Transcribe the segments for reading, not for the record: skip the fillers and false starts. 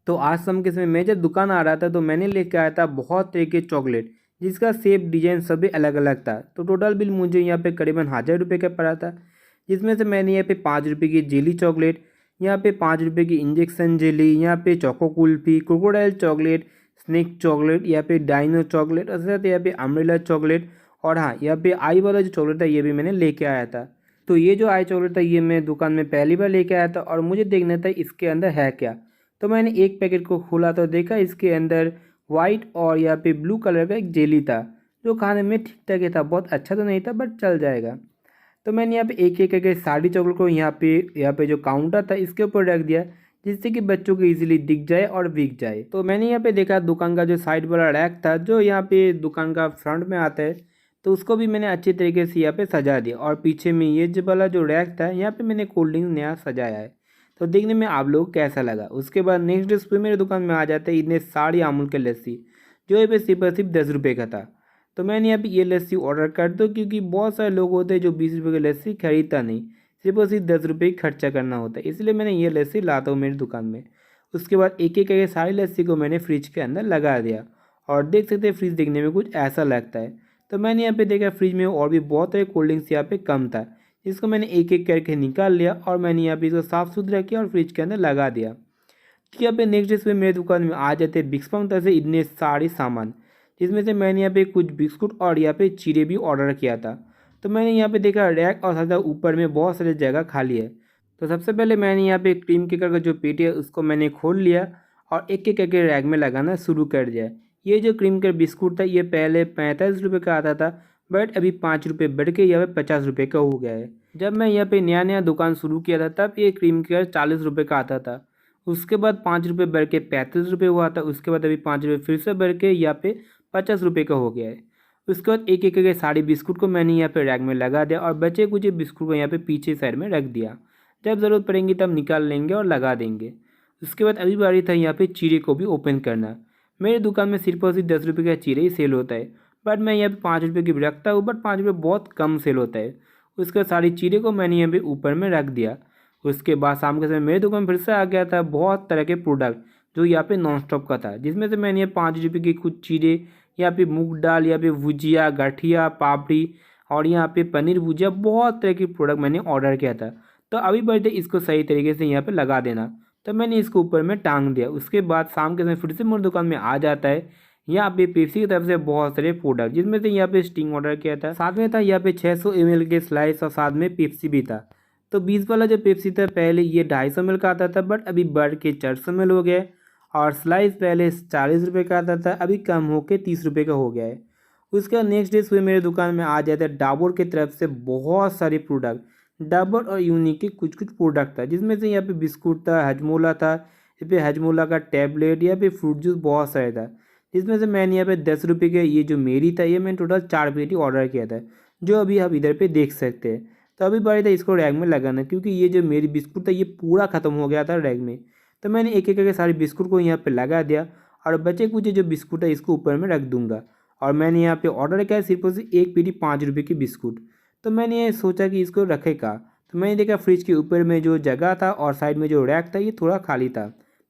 तो आज शाम के समय मैं जब दुकान आ रहा था तो मैंने लेके आया था बहुत तरह के चॉकलेट, जिसका शेप डिजाइन सभी अलग अलग था। तो टोटल बिल मुझे यहाँ पे करीबन 1000 रुपये का पड़ा था, जिसमें से मैंने यहाँ पे 5 रुपये की जेली चॉकलेट, यहाँ पे 5 रुपये की इंजेक्शन जेली, यहाँ पे choco kulfi, crocodile chocolate, snake chocolate, यहाँ पे डाइनो चॉकलेट और साथ यहाँ पे अम्ब्रेला चॉकलेट, और हाँ यहाँ पे आई वाला जो चॉकलेट था ये भी मैंने लेके आया था। तो ये जो आई चॉकलेट था ये मैं दुकान में पहली बार लेके आया था और मुझे देखना था इसके अंदर है क्या। तो मैंने एक पैकेट को खोला तो देखा इसके अंदर वाइट और यहाँ पे ब्लू कलर का एक जेली था, जो खाने में ठीक ठाक ही था, बहुत अच्छा तो नहीं था बट चल जाएगा। तो मैंने यहाँ पे एक एक करके सारी चॉकलेट को यहाँ पे जो काउंटर था इसके ऊपर रख दिया, जिससे कि बच्चों को इजीली दिख जाए और बिक जाए। तो मैंने यहाँ पे देखा दुकान का जो साइड वाला रैक था जो यहाँ पे दुकान का फ्रंट में आता है, तो उसको भी मैंने अच्छे तरीके से यहाँ पे सजा दिया, और पीछे में ये जो वाला जो रैक था यहाँ पे मैंने कोल्ड ड्रिंक नया सजाया है। तो देखने में आप लोग कैसा लगा। उसके बाद नेक्स्ट डे सुबह मेरे दुकान में आ जाते हैं इतने सारी अमूल के लस्सी, जो यहाँ पे सिर्फ और सिर्फ 10 रुपये का था। तो मैंने यहाँ पे ये लस्सी ऑर्डर कर दो, क्योंकि बहुत सारे लोग होते हैं जो 20 रुपये की लस्सी खरीदता नहीं, सिर्फ और सिर्फ 10 रुपये ही खर्चा करना होता है, इसलिए मैंने ये लस्सी लाता हूँ मेरी दुकान में। उसके बाद एक एक करके सारी लस्सी को मैंने फ्रिज के अंदर लगा दिया, और देख सकते हैं फ्रिज देखने में कुछ ऐसा लगता है। तो मैंने यहाँ पे देखा फ्रिज में और भी बहुत सारे कोल्ड ड्रिंक्स यहाँ पे कम था, इसको मैंने एक एक करके निकाल लिया और मैंने यहाँ पे इसको साफ़ सुथरा किया और फ्रिज के अंदर लगा दिया। तो यहाँ पे नेक्स्ट डे सुबह मेरे दुकान में आ जाते बिस्कुट तरह से इतने सारे सामान, जिसमें से मैंने यहाँ पे कुछ बिस्कुट और यहाँ पे चीरे भी ऑर्डर किया था। तो मैंने यहाँ पे देखा रैक और साथ ऊपर में बहुत सारी जगह खाली है। तो सबसे पहले मैंने यहाँ पे क्रीम केकर का जो पेटी है उसको मैंने खोल लिया और एक एक करके रैक में लगाना शुरू कर दिया। ये जो क्रीम केकर बिस्कुट था ये पहले 45 रुपये का आता था, बट अभी 5 रुपये बढ़ के यहाँ पे 50 रुपये का हो गया है। जब मैं यहाँ पे नया नया दुकान शुरू किया था तब ये क्रीम केकर 40 रुपये का आता था, उसके बाद 5 रुपये बढ़ के 35 रुपये हुआ था, उसके बाद अभी 5 रुपये फिर से बढ़ के यहाँ पे 50 रुपये का हो गया है। उसके बाद एक एक करके सारी बिस्कुट को मैंने यहाँ पे रैक में लगा दिया और बचे कुछ बिस्कुट को यहाँ पे पीछे साइड में रख दिया, जब ज़रूरत पड़ेंगी तब निकाल लेंगे और लगा देंगे। उसके बाद अभी बारी था यहाँ पे चीरे को भी ओपन करना। मेरी दुकान में सिर्फ और सिर्फ 10 रुपये का चीरे ही सेल होता है, बट मैं यहाँ पे 5 रुपये की भी रखता हूँ, बट 5 रुपये बहुत कम सेल होता है। उसके बाद सारी चीरे को मैंने यहाँ पे ऊपर में रख दिया। उसके बाद शाम के समय मेरे दुकान फिर से आ गया था बहुत तरह के प्रोडक्ट जो यहाँ पे नॉन स्टॉप का था, जिसमें से मैंने 5 रुपये की कुछ चीरे, यहाँ पे मूंग दाल, यहाँ पे भुजिया, गठिया, पापड़ी और यहाँ पे पनीर भुजिया, बहुत तरह के प्रोडक्ट मैंने ऑर्डर किया था। तो अभी बढ़ते इसको सही तरीके से यहाँ पे लगा देना। तो मैंने इसको ऊपर में टांग दिया। उसके बाद शाम के समय फिर से मेरी दुकान में आ जाता है यहाँ पे पेप्सी की तरफ से बहुत सारे प्रोडक्ट, जिसमें से यहाँ पे स्टिंग ऑर्डर किया था, साथ में था यहाँ पे 600 ml के स्लाइस और साथ में पेप्सी भी था। तो 20 वाला जो पेप्सी था पहले ये 250 ml का आता था, बट अभी बढ़ के 400 ml हो गया है। और स्लाइस पहले 40 रुपये का आता था, अभी कम होके 30 रुपये का हो गया है। उसके बाद नेक्स्ट डे सुबह मेरे दुकान में आ जाता है डाबर की तरफ से बहुत सारे प्रोडक्ट, डाबर और यूनिक के कुछ कुछ प्रोडक्ट था, जिसमें से यहाँ पे बिस्कुट था, हजमोला था, यहाँ पे हजमोला का टैबलेट, यहाँ पे फ्रूट जूस बहुत सारे था। जिसमें से मैंने यहाँ पे 10 रुपये के ये जो मेरी था ये मैंने टोटल 4 पेटी ऑर्डर किया था, जो अभी आप इधर पे देख सकते हैं। तो अभी बारी था इसको रैक में लगाना, क्योंकि ये जो मेरी बिस्कुट था ये पूरा ख़त्म हो गया था रैक में। तो मैंने एक एक करके सारे बिस्कुट को यहाँ पे लगा दिया, और बचे कुछ जो बिस्कुट है इसको ऊपर में रख दूंगा। और मैंने यहाँ पे ऑर्डर किया सिर्फ और सिर्फ एक पेटी 5 रुपये की बिस्कुट। तो मैंने ये सोचा कि इसको रखे का, तो मैंने देखा फ्रिज के ऊपर में जो जगह था और साइड में जो रैक था ये थोड़ा खाली था,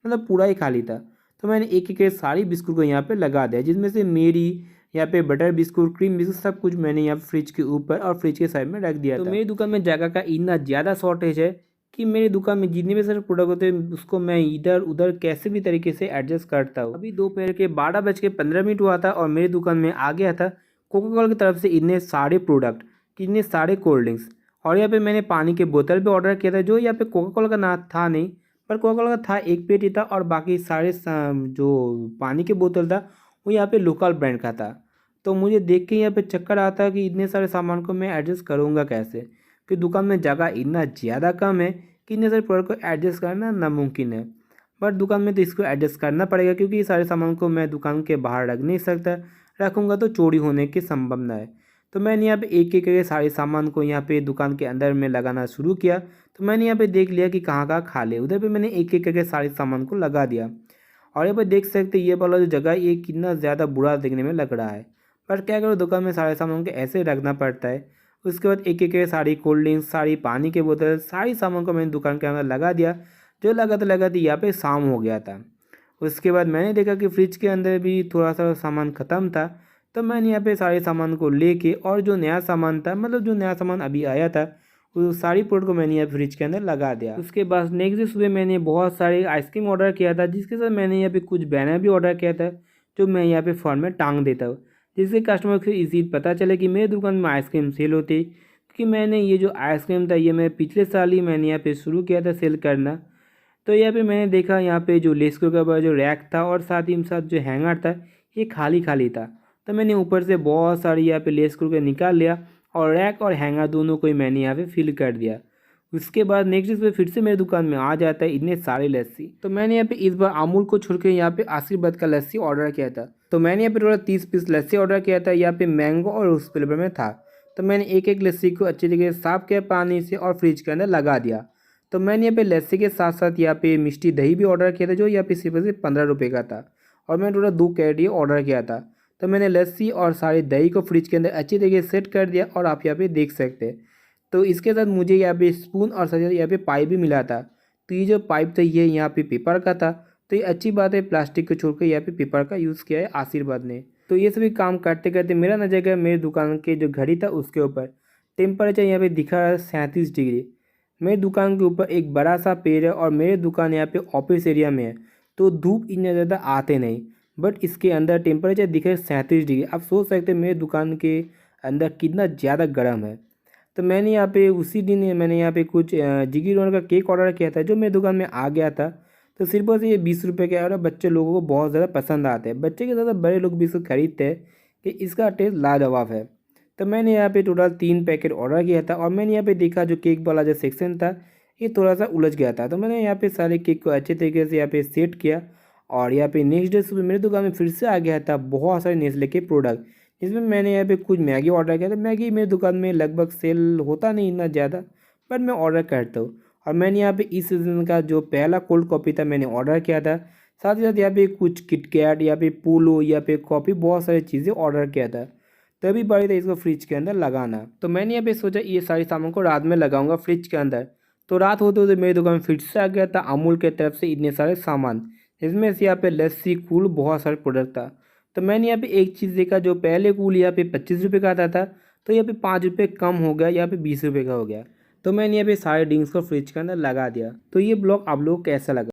मतलब पूरा ही खाली था। तो मैंने एक एक करके सारी बिस्कुट को यहाँ पे लगा दिया, जिसमें से मेरी, यहाँ पे बटर बिस्कुट, क्रीम बिस्कुट, सब कुछ मैंने यहाँ फ्रिज के ऊपर और फ्रिज के साइड में रख दिया था। तो मेरी दुकान में जगह का इतना ज़्यादा शॉर्टेज है कि मेरी दुकान में जितने भी सारे प्रोडक्ट होते हैं उसको मैं इधर उधर कैसे भी तरीके से एडजस्ट करता हूँ। अभी दोपहर के 12:15 हुआ था और मेरी दुकान में आ गया था कोका कोला की तरफ से इतने सारे प्रोडक्ट, इतने सारे कोल्ड ड्रिंक्स। और यहाँ पे मैंने पानी के बोतल भी ऑर्डर किया था, जो यहाँ पे कोका कोला का ना था नहीं, पर कोका कोला का था एक पेटी था, और बाकी सारे जो पानी के बोतल था वो यहाँ पे लोकल ब्रांड का था। तो मुझे देख के यहाँ पे चक्कर आता है कि इतने सारे सामान को मैं एडजस्ट करूँगा कैसे, कि दुकान में जगह इतना ज़्यादा कम है कि इतने सारे प्रोडक्ट को एडजस्ट करना नामुमकिन है। बट दुकान में तो इसको एडजस्ट करना पड़ेगा, क्योंकि ये सारे सामान को मैं दुकान के बाहर रख नहीं सकता, रखूँगा तो चोरी होने की संभावना है। तो मैंने यहाँ पे एक एक करके सारे सामान को यहाँ पे दुकान के अंदर में लगाना शुरू किया। तो मैंने यहाँ पे देख लिया कि कहाँ कहाँ खाली है, उधर पे मैंने एक एक करके सारे सामान को लगा दिया। और यहाँ पे देख सकते ये वाला जो जगह ये कितना ज़्यादा बुरा देखने में लग रहा है, पर क्या करो दुकान में सारे सामान को ऐसे रखना पड़ता है। उसके बाद एक एक करके सारी कोल्ड ड्रिंक्स, सारी पानी के बोतल, सारी सामान को मैंने दुकान के अंदर लगा दिया। जो लगाते लगाते यहाँ पे शाम हो गया था। उसके बाद मैंने देखा कि फ्रिज के अंदर भी थोड़ा सा सामान ख़त्म था, तो मैंने यहाँ पे सारे सामान को लेके और जो नया सामान था, मतलब जो नया सामान अभी आया था, वो सारी प्रोडक्ट को मैंने यहाँ फ्रिज के अंदर लगा दिया। उसके बाद नेक्स्ट डे सुबह मैंने बहुत सारे आइसक्रीम ऑर्डर किया था, जिसके साथ मैंने यहाँ पे कुछ बैनर भी ऑर्डर किया था जो मैं यहाँ पे फॉर्म में टांग देता हूँ, जिससे कस्टमर को इजी पता चले कि मेरे दुकान में आइसक्रीम सेल होती है। क्योंकि मैंने ये जो आइसक्रीम था ये मैं पिछले साल ही मैंने यहाँ पे शुरू किया था सेल करना। तो यहाँ पे मैंने देखा यहाँ पे जो लेस्को का जो रैक था और साथ ही साथ जो हैंगर था ये खाली खाली था। तो मैंने ऊपर से बहुत सारी यहाँ पे लेस्को के निकाल लिया और रैक और हैंगर दोनों को ही मैंने यहाँ पे फिल कर दिया। उसके बाद नेक्स्ट डे फिर से मेरी दुकान में आ जाता है इतने सारे लस्सी। तो मैंने यहाँ पे इस बार अमूल को छोड़ के यहाँ पे आशीर्वाद का लस्सी ऑर्डर किया था। तो मैंने यहाँ पे थोड़ा 30 पीस लस्सी ऑर्डर किया था, यहाँ पे मैंगो और उस फ्लेवर में था। तो मैंने एक एक लस्सी को अच्छी तरीके से साफ किया पानी से और फ्रिज के अंदर लगा दिया। तो मैंने यहाँ पे लस्सी के साथ साथ यहाँ पे मिष्टी दही भी ऑर्डर किया था, जो यहाँ पे सिर्फ 15 रुपये का था और मैंने थोड़ा 2 कैरेट ये ऑर्डर किया था। तो मैंने लस्सी और सारी दही को फ्रिज के अंदर अच्छी तरीके से सेट कर दिया और आप यहाँ पे देख सकते हैं। तो इसके साथ मुझे यहाँ पे स्पून और साथ यहाँ पे पाइप भी मिला था। तो ये जो पाइप था ये यहाँ पे पेपर का था। तो ये अच्छी बात है, प्लास्टिक को छोड़कर यहाँ पे पेपर का यूज़ किया है आशीर्वाद ने। तो ये सभी काम करते करते मेरा नजर गया मेरी दुकान के जो घड़ी था उसके ऊपर। टेम्परेचर यहाँ पे दिखा रहा है 37 डिग्री। मेरी दुकान के ऊपर एक बड़ा सा पेड़ है और मेरी दुकान यहाँ पे ऑफिस एरिया में है, तो धूप इतना ज़्यादा आते नहीं, बट इसके अंदर टेम्परेचर दिखा है 37 डिग्री। आप सोच सकते हैं मेरी दुकान के अंदर कितना ज़्यादा गर्म है। तो मैंने यहाँ पे उसी दिन मैंने यहाँ पे कुछ जिगी रोल का केक ऑर्डर किया था जो मेरी दुकान में आ गया था। तो सिर्फ बस ये 20 रुपये का और बच्चे लोगों को बहुत ज़्यादा पसंद आते हैं, बच्चे के ज़्यादा बड़े लोग भी इसको खरीदते हैं कि इसका टेस्ट लाजवाब है। तो मैंने यहाँ पे टोटल 3 पैकेट ऑर्डर किया था और मैंने यहाँ पे देखा जो केक वाला जो सेक्शन था ये थोड़ा सा उलझ गया था। तो मैंने यहाँ पे सारे केक को अच्छे तरीके से यहाँ पे सेट किया और यहाँ पे नेक्स्ट डे सुबह मेरी दुकान में फिर से आ गया था बहुत सारे नेस्ले के प्रोडक्ट, जिसमें मैंने यहाँ पे कुछ मैगी ऑर्डर किया था। मैगी मेरी दुकान में लगभग सेल होता नहीं इतना ज़्यादा, पर मैं ऑर्डर करता हूँ। और मैंने यहाँ पे इस सीज़न का जो पहला कोल्ड कॉफ़ी था मैंने ऑर्डर किया था। साथ ही साथ यहाँ पे कुछ किटकैट, यहाँ पे पोलो, यहाँ पे कॉफ़ी, बहुत सारी चीज़ें ऑर्डर किया था। तभी पड़ी था इसको फ्रिज के अंदर लगाना। तो मैंने यहाँ पे सोचा ये सारी सामान को रात में लगाऊंगा फ्रिज के अंदर। तो रात होते होते मेरी दुकान में फिर से आ गया था अमूल के तरफ से इतने सारे सामान, इसमें से यहाँ पे लस्सी, कूल, बहुत सारे प्रोडक्ट था। तो मैंने यहाँ पे एक चीज़ देखा, जो पहले कूल यहाँ पे 25 रुपये का आता था तो यहाँ पे 5 रुपये कम हो गया, यहाँ पे 20 रुपये का हो गया। तो मैंने यहाँ पे सारे ड्रिंक्स को फ्रिज के अंदर लगा दिया। तो ये ब्लॉग आप लोग को कैसा लगा?